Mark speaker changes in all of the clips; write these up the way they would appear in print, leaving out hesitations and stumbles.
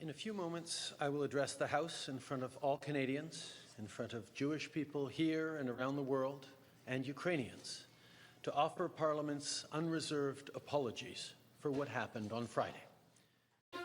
Speaker 1: In a few moments, I will address the House in front of all Canadians, in front of Jewish people here and around the world, and Ukrainians, to offer Parliament's unreserved apologies for what happened on Friday.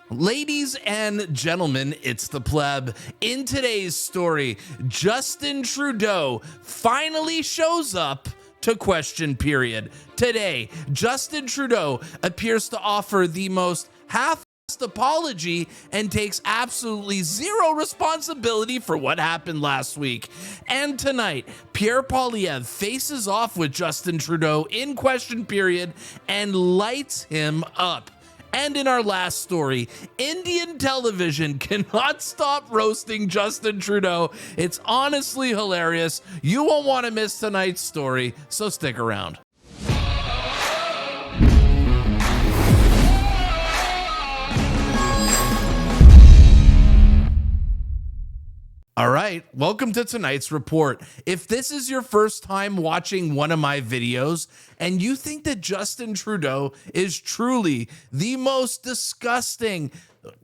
Speaker 2: Ladies and gentlemen, it's the Pleb. In today's story, Justin Trudeau finally shows up to question period. Today, Justin Trudeau appears to offer the most half-assed apology and takes absolutely zero responsibility for what happened last week. And tonight, Pierre Poilievre faces off with Justin Trudeau in question period and lights him up. And in our last story, Indian television cannot stop roasting Justin Trudeau. It's honestly hilarious. You won't want to miss tonight's story, so stick around. All right, welcome to tonight's report. If this is your first time watching one of my videos and you think that Justin Trudeau is truly the most disgusting,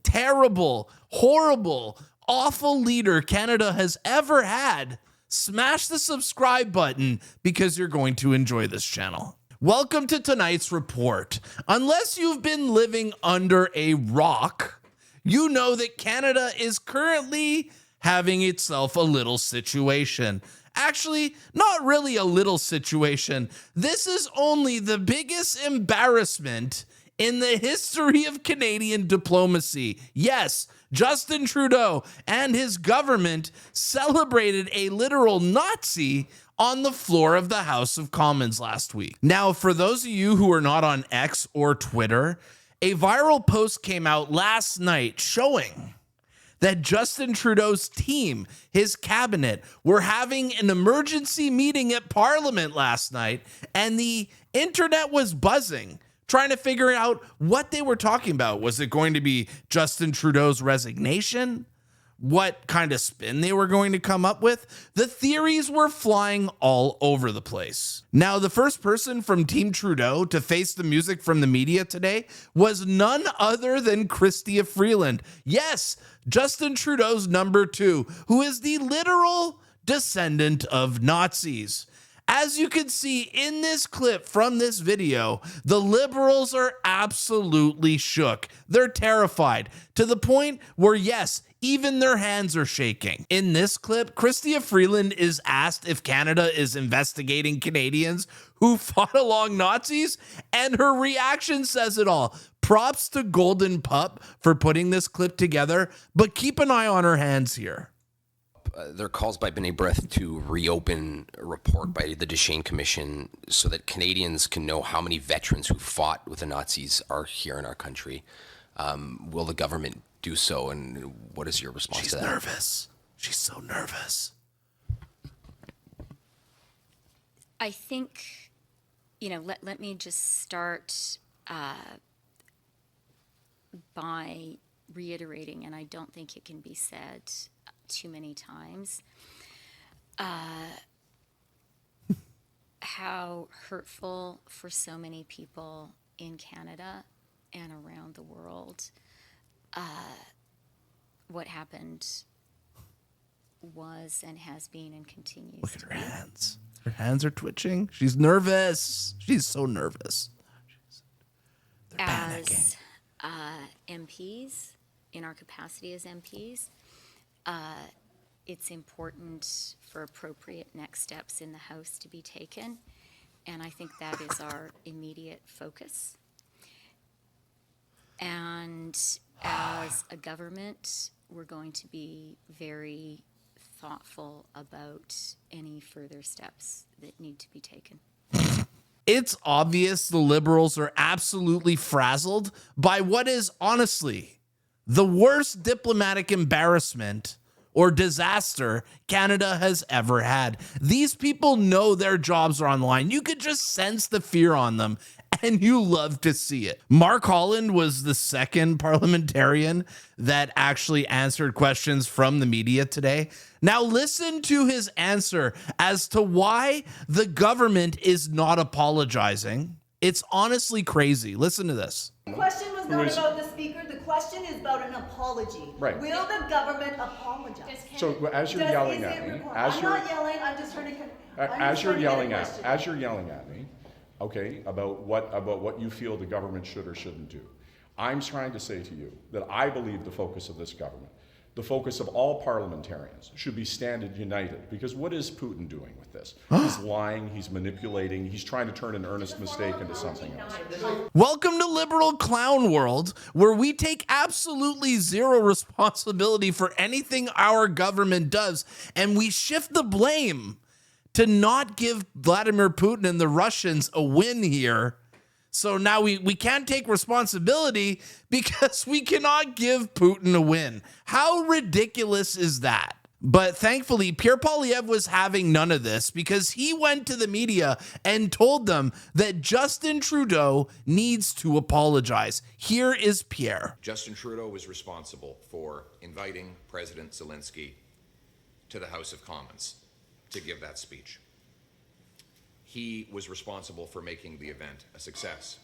Speaker 2: terrible, horrible, awful leader Canada has ever had, smash the subscribe button because you're going to enjoy this channel. Welcome to tonight's report. Unless you've been living under a rock, you know that Canada is currently having itself a little situation. Actually, not really a little situation. This is only the biggest embarrassment in the history of Canadian diplomacy. Yes, Justin Trudeau and his government celebrated a literal Nazi on the floor of the House of Commons last week. Now, for those of you who are not on X or Twitter, a viral post came out last night showing that Justin Trudeau's team, his cabinet, were having an emergency meeting at Parliament last night, and the internet was buzzing, trying to figure out what they were talking about. Was it going to be Justin Trudeau's resignation? What kind of spin they were going to come up with? The theories were flying all over the place. Now, the first person from Team Trudeau to face the music from the media today was none other than Chrystia Freeland. Yes, Justin Trudeau's number two, who is the literal descendant of Nazis. As you can see in this clip from this video, the Liberals are absolutely shook. They're terrified to the point where, yes, even their hands are shaking. In this clip, Chrystia Freeland is asked if Canada is investigating Canadians who fought along Nazis, and her reaction says it all. Props to Golden Pup for putting this clip together, but keep an eye on her hands here.
Speaker 3: There are calls by B'nai B'rith to reopen a report by the Deschênes Commission so that Canadians can know how many veterans who fought with the Nazis are here in our country. Will the government do so, and what is your response to that?
Speaker 2: She's nervous. She's so nervous.
Speaker 4: I think, let me just start by reiterating, and I don't think it can be said too many times, how hurtful for so many people in Canada and around the world what happened was and has been and continues.
Speaker 2: Look at her hands. Her hands are twitching. She's nervous. She's so nervous. They're panicking.
Speaker 4: As MPs, in our capacity as MPs, it's important for appropriate next steps in the House to be taken, and I think that is our immediate focus. And as a government, we're going to be very thoughtful about any further steps that need to be taken.
Speaker 2: It's obvious the Liberals are absolutely frazzled by what is honestly the worst diplomatic embarrassment or disaster Canada has ever had. These people know their jobs are on the line. You could just sense the fear on them, and you love to see it. Mark Holland was the second parliamentarian that actually answered questions from the media today. Now listen to his answer as to why the government is not apologizing. It's honestly crazy. Listen to this.
Speaker 5: The question was not about the speaker, the question is about an apology.
Speaker 6: Right.
Speaker 5: Will the government apologize?
Speaker 6: So as you're yelling at me,
Speaker 5: I'm not yelling, I'm just trying to.
Speaker 6: as you're yelling at me, okay, about what you feel the government should or shouldn't do, I'm trying to say to you that I believe the focus of this government, the focus of all parliamentarians, should be standing united. Because what is Putin doing with this? He's lying, he's manipulating, he's trying to turn an earnest mistake into something else.
Speaker 2: Welcome to liberal clown world, where we take absolutely zero responsibility for anything our government does, and we shift the blame to not give Vladimir Putin and the Russians a win here. So now we can't take responsibility because we cannot give Putin a win. How ridiculous is that? But thankfully, Pierre Poilievre was having none of this, because he went to the media and told them that Justin Trudeau needs to apologize. Here is Pierre.
Speaker 7: Justin Trudeau was responsible for inviting President Zelensky to the House of Commons to give that speech. He was responsible for making the event a success.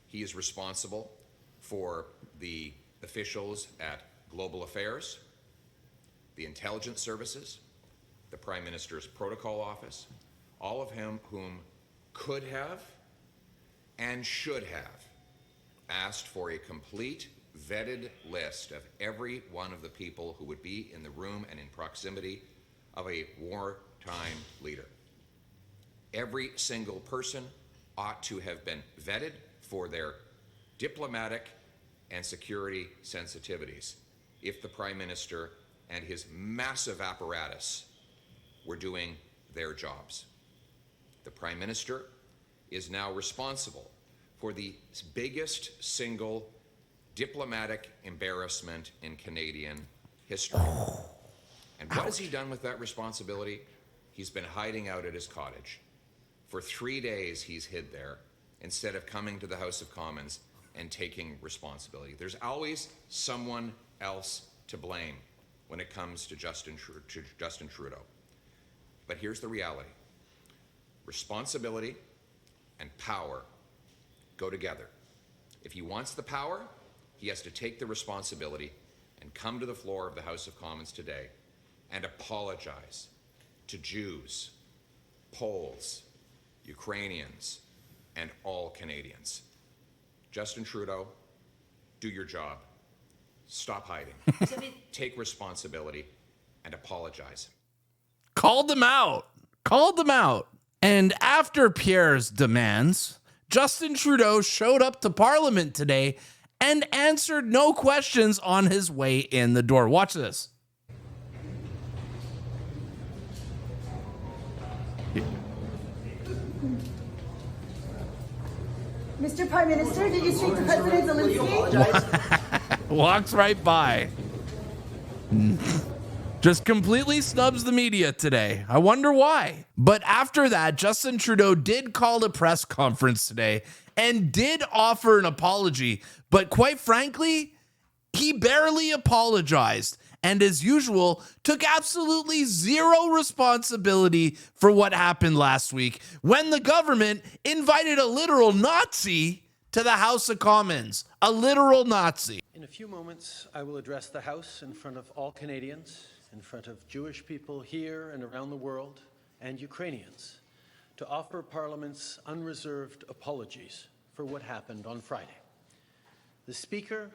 Speaker 7: He is responsible for the officials at Global Affairs, the intelligence services, the Prime Minister's protocol office, all of whom could have and should have asked for a complete, vetted list of every one of the people who would be in the room and in proximity of a wartime leader. Every single person ought to have been vetted for their diplomatic and security sensitivities if the Prime Minister and his massive apparatus were doing their jobs. The Prime Minister is now responsible for the biggest single diplomatic embarrassment in Canadian history. And what has he done with that responsibility? He's been hiding out at his cottage. For 3 days, he's hid there instead of coming to the House of Commons and taking responsibility. There's always someone else to blame when it comes to Justin Trudeau. But here's the reality. Responsibility and power go together. If he wants the power, he has to take the responsibility and come to the floor of the House of Commons today and apologize to Jews, Poles, Ukrainians, and all Canadians. Justin Trudeau, do your job. Stop hiding. Take responsibility and apologize.
Speaker 2: Called them out. Called them out. And after Pierre's demands, Justin Trudeau showed up to Parliament today and answered no questions on his way in the door. Watch this.
Speaker 5: Mr. Prime Minister, did you speak to President Zelensky?
Speaker 2: Walks right by. Just completely snubs the media today. I wonder why. But after that, Justin Trudeau did call a press conference today and did offer an apology. But quite frankly, he barely apologized. And as usual, took absolutely zero responsibility for what happened last week when the government invited a literal Nazi to the House of Commons. A literal Nazi.
Speaker 1: In a few moments, I will address the House in front of all Canadians, in front of Jewish people here and around the world, and Ukrainians, to offer Parliament's unreserved apologies for what happened on Friday. The Speaker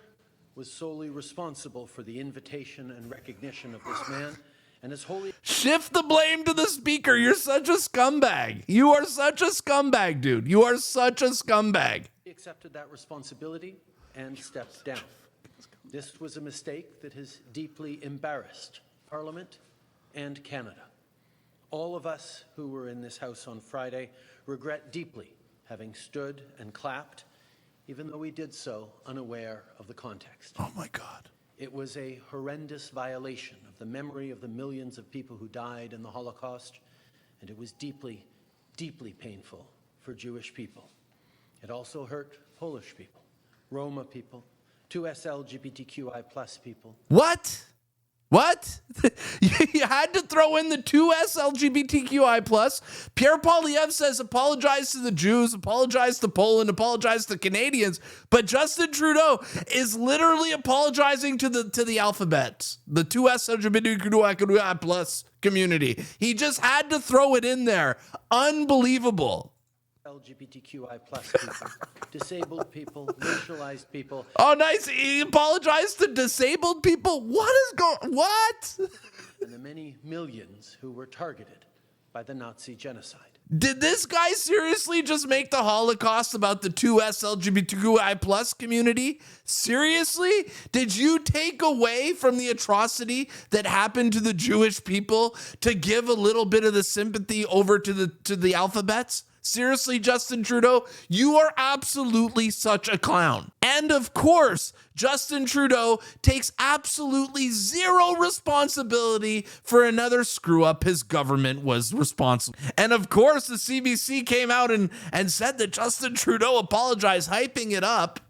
Speaker 1: was solely responsible for the invitation and recognition of this man, and is wholly...
Speaker 2: Shift the blame to the Speaker. You're such a scumbag. You are such a scumbag, dude. You are such a scumbag.
Speaker 1: accepted that responsibility and stepped down. This was a mistake that has deeply embarrassed Parliament and Canada. All of us who were in this House on Friday regret deeply having stood and clapped, even though we did so unaware of the context.
Speaker 2: Oh my God.
Speaker 1: It was a horrendous violation of the memory of the millions of people who died in the Holocaust, and it was deeply, deeply painful for Jewish people. It also hurt Polish people, Roma people, 2S LGBTQI+ people.
Speaker 2: What? What? You had to throw in the 2S LGBTQI+. Pierre Poilievre says apologize to the Jews, apologize to Poland, apologize to Canadians. But Justin Trudeau is literally apologizing to the alphabet, the 2S LGBTQI+ community. He just had to throw it in there. Unbelievable.
Speaker 1: LGBTQI plus people, disabled people, racialized people,
Speaker 2: Oh, nice. He apologized to disabled people. What?
Speaker 1: and the many millions who were targeted by the Nazi genocide.
Speaker 2: Did this guy seriously just make the Holocaust about the 2S LGBTQI+ community? Seriously? Did you take away from the atrocity that happened to the Jewish people to give a little bit of the sympathy over to the alphabets? Seriously, Justin Trudeau, you are absolutely such a clown. And of course, Justin Trudeau takes absolutely zero responsibility for another screw up his government was responsible. And of course, the CBC came out and said that Justin Trudeau apologized, hyping it up.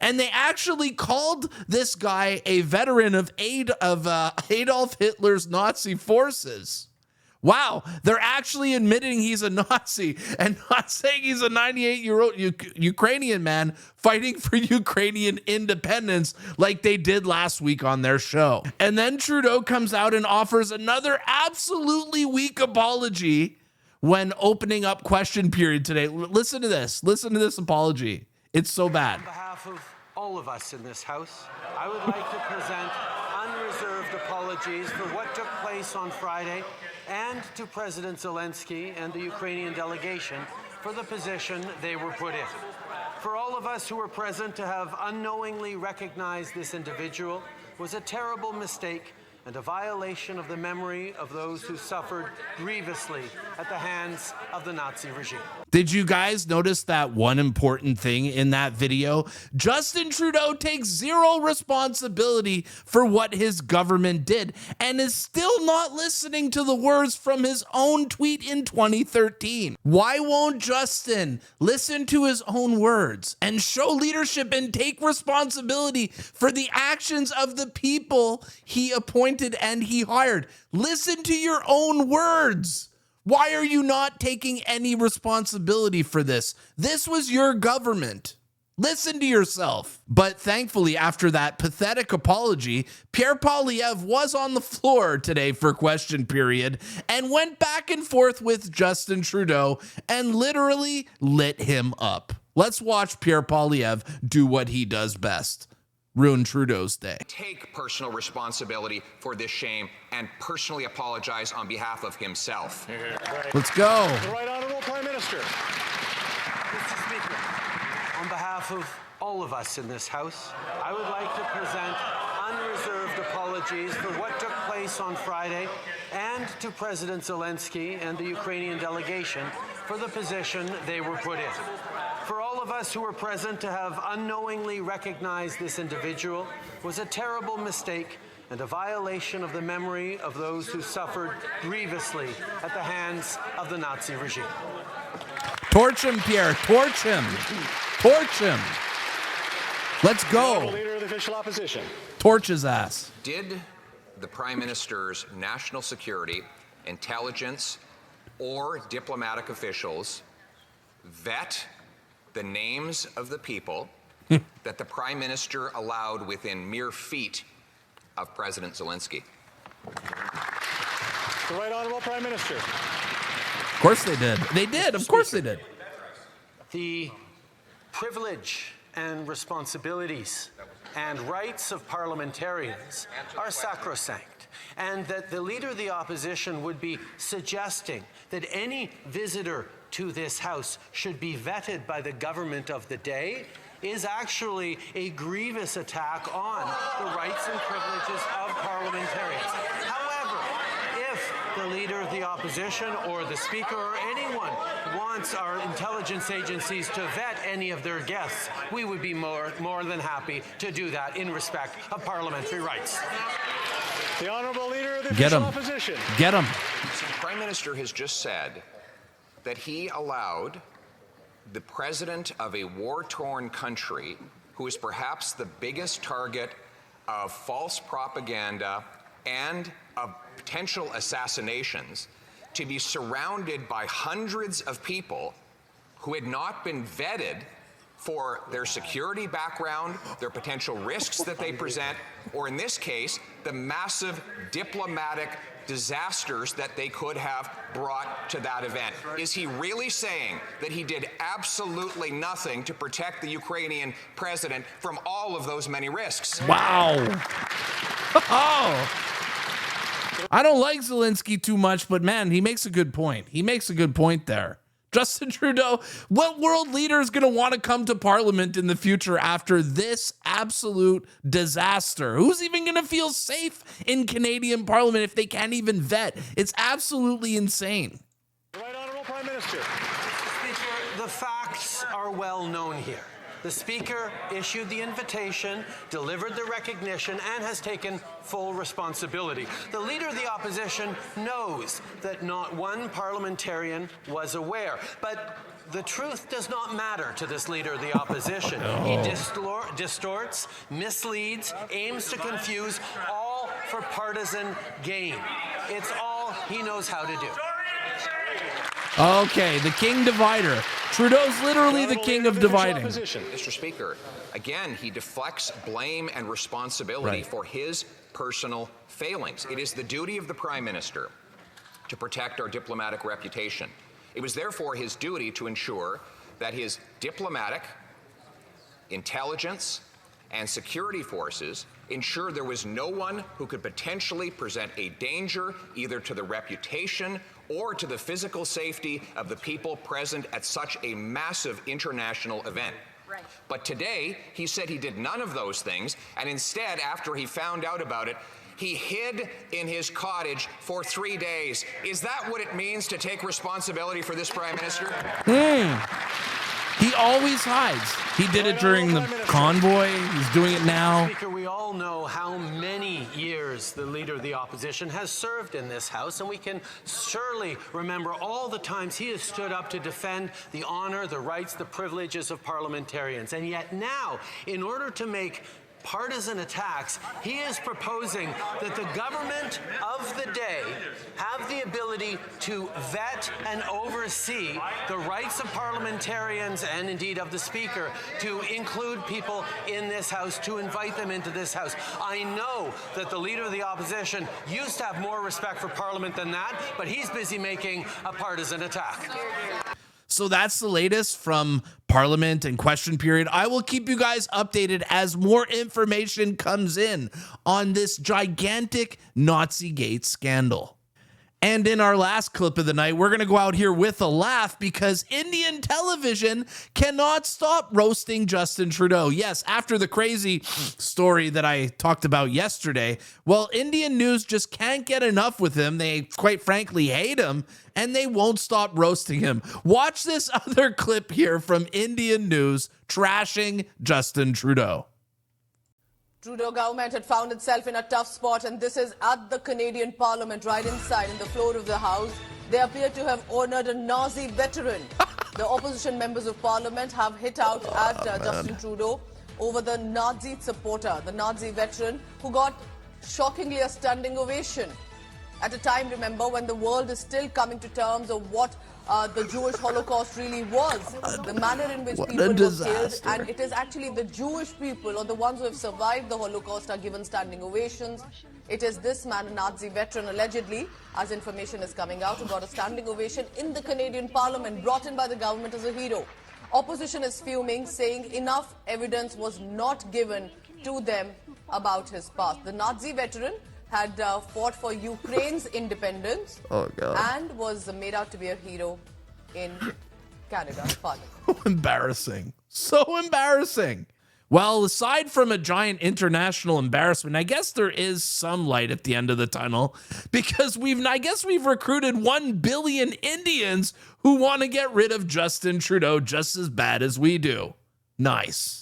Speaker 2: And they actually called this guy a veteran of Adolf Hitler's Nazi forces. Wow, they're actually admitting he's a Nazi and not saying he's a 98-year-old Ukrainian man fighting for Ukrainian independence like they did last week on their show. And then Trudeau comes out and offers another absolutely weak apology when opening up question period today. Listen to this. Listen to this apology. It's so bad.
Speaker 1: On behalf of all of us in this House, I would like to present unreserved apologies for what took place on Friday and to President Zelensky and the Ukrainian delegation for the position they were put in. For all of us who were present to have unknowingly recognized this individual was a terrible mistake and a violation of the memory of those who suffered grievously at the hands of the Nazi regime.
Speaker 2: Did you guys notice that one important thing in that video? Justin Trudeau takes zero responsibility for what his government did and is still not listening to the words from his own tweet in 2013. Why won't Justin listen to his own words and show leadership and take responsibility for the actions of the people he appointed and he hired? Listen to your own words. Why are you not taking any responsibility for this? This was your government. Listen to yourself. But thankfully, after that pathetic apology, Pierre Poilievre was on the floor today for question period and went back and forth with Justin Trudeau and literally lit him up. Let's watch Pierre Poilievre do what he does best. Ruin Trudeau's day.
Speaker 7: Take personal responsibility for this shame and personally apologize on behalf of himself.
Speaker 2: Let's go.
Speaker 8: The Right Honourable Prime Minister.
Speaker 1: Mr. Speaker, on behalf of all of us in this House, I would like to present unreserved apologies for what took place on Friday and to President Zelensky and the Ukrainian delegation for the position they were put in. For all of us who were present to have unknowingly recognized this individual was a terrible mistake and a violation of the memory of those who suffered grievously at the hands of the Nazi regime.
Speaker 2: Torch him, Pierre. Torch him. Torch him. Let's go.
Speaker 8: Leader of the Official Opposition.
Speaker 2: Torch his ass.
Speaker 7: Did the Prime Minister's national security, intelligence, or diplomatic officials vet the names of the people that the Prime Minister allowed within mere feet of President Zelensky?
Speaker 8: The Right Honourable Prime Minister.
Speaker 2: Of course they did. They did. Of course they did.
Speaker 1: The privilege and responsibilities and rights of parliamentarians are sacrosanct, and that the Leader of the Opposition would be suggesting that any visitor to this House should be vetted by the government of the day is actually a grievous attack on the rights and privileges of parliamentarians. However, if the Leader of the Opposition or the Speaker or anyone wants our intelligence agencies to vet any of their guests, we would be more than happy to do that in respect of parliamentary rights.
Speaker 8: The Honourable Leader of the
Speaker 2: Get
Speaker 8: Official
Speaker 2: him.
Speaker 8: Opposition.
Speaker 2: Get him.
Speaker 7: So the Prime Minister has just said that he allowed the president of a war-torn country, who is perhaps the biggest target of false propaganda and of potential assassinations to be surrounded by hundreds of people who had not been vetted for their security background, their potential risks that they present, or in this case, the massive diplomatic disasters that they could have brought to that event. Is he really saying that he did absolutely nothing to protect the Ukrainian president from all of those many risks?
Speaker 2: Wow. Oh. I don't like Zelensky too much, but man, he makes a good point. He makes a good point there. Justin Trudeau, what world leader is going to want to come to Parliament in the future after this absolute disaster? Who's even going to feel safe in Canadian Parliament if they can't even vet? It's absolutely insane.
Speaker 8: The Right Honourable Prime Minister.
Speaker 1: Speaker, the facts are well known here. The Speaker issued the invitation, delivered the recognition, and has taken full responsibility. The Leader of the Opposition knows that not one parliamentarian was aware, but the truth does not matter to this Leader of the Opposition. He distorts, misleads, aims to confuse, all for partisan gain. It's all he knows how to do.
Speaker 2: Okay, the king divider. Trudeau's literally the king of dividing.
Speaker 7: Mr. Speaker, again, he deflects blame and responsibility for his personal failings. It is the duty of the Prime Minister to protect our diplomatic reputation. It was therefore his duty to ensure that his diplomatic, intelligence, and security forces ensure there was no one who could potentially present a danger either to the reputation or to the physical safety of the people present at such a massive international event.
Speaker 4: Right.
Speaker 7: But today, he said he did none of those things, and instead, after he found out about it, he hid in his cottage for 3 days. Is that what it means to take responsibility for this Prime Minister?
Speaker 2: He always hides. He did it during the convoy. He's doing it now.
Speaker 1: Speaker, we all know how many years the Leader of the Opposition has served in this House, and we can surely remember all the times he has stood up to defend the honor, the rights, the privileges of parliamentarians. And yet now, in order to make partisan attacks, he is proposing that the government of the day have the ability to vet and oversee the rights of parliamentarians and indeed of the Speaker to include people in this House, to invite them into this House. I know that the Leader of the Opposition used to have more respect for Parliament than that, but he's busy making a partisan attack.
Speaker 2: So that's the latest from Parliament and Question Period. I will keep you guys updated as more information comes in on this gigantic Nazigate scandal. And in our last clip of the night, we're going to go out here with a laugh because Indian television cannot stop roasting Justin Trudeau. Yes, after the crazy story that I talked about yesterday, well, Indian news just can't get enough with him. They quite frankly hate him and they won't stop roasting him. Watch this other clip here from Indian news trashing Justin Trudeau.
Speaker 9: Trudeau government had found itself in a tough spot, and this is at the Canadian Parliament, right inside in the floor of the House. They appear to have honored a Nazi veteran. The opposition members of Parliament have hit out at Justin Trudeau over the Nazi supporter, the Nazi veteran, who got shockingly a standing ovation. At a time, remember, when the world is still coming to terms of what the Jewish Holocaust really was, the manner in which people were killed, and it is actually the Jewish people or the ones who have survived the Holocaust are given standing ovations. It is this man, a Nazi veteran, allegedly, as information is coming out, who got a standing ovation in the Canadian Parliament, brought in by the government as a hero. Opposition is fuming, saying enough evidence was not given to them about his past. The Nazi veteran had fought for Ukraine's independence and was made out to be a hero in Canada's parliament.
Speaker 2: So embarrassing. So embarrassing. Well, aside from a giant international embarrassment, I guess there is some light at the end of the tunnel because we've recruited 1 billion Indians who want to get rid of Justin Trudeau just as bad as we do. Nice.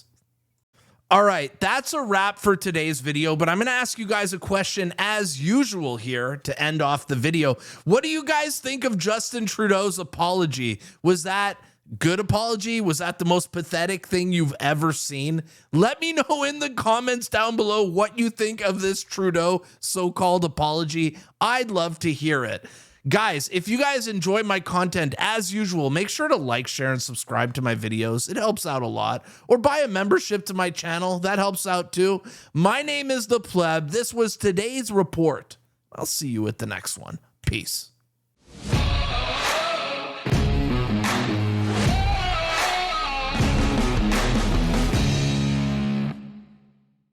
Speaker 2: All right, that's a wrap for today's video, but I'm going to ask you guys a question as usual here to end off the video. What do you guys think of Justin Trudeau's apology? Was that Good apology? Was that the most pathetic thing you've ever seen? Let me know in the comments down below what you think of this Trudeau so-called apology. I'd love to hear it. Guys, if you guys enjoy my content, as usual, make sure to like, share, and subscribe to my videos. It helps out a lot. Or buy a membership to my channel. That helps out too. My name is The Pleb. This was today's report. I'll see you at the next one. Peace.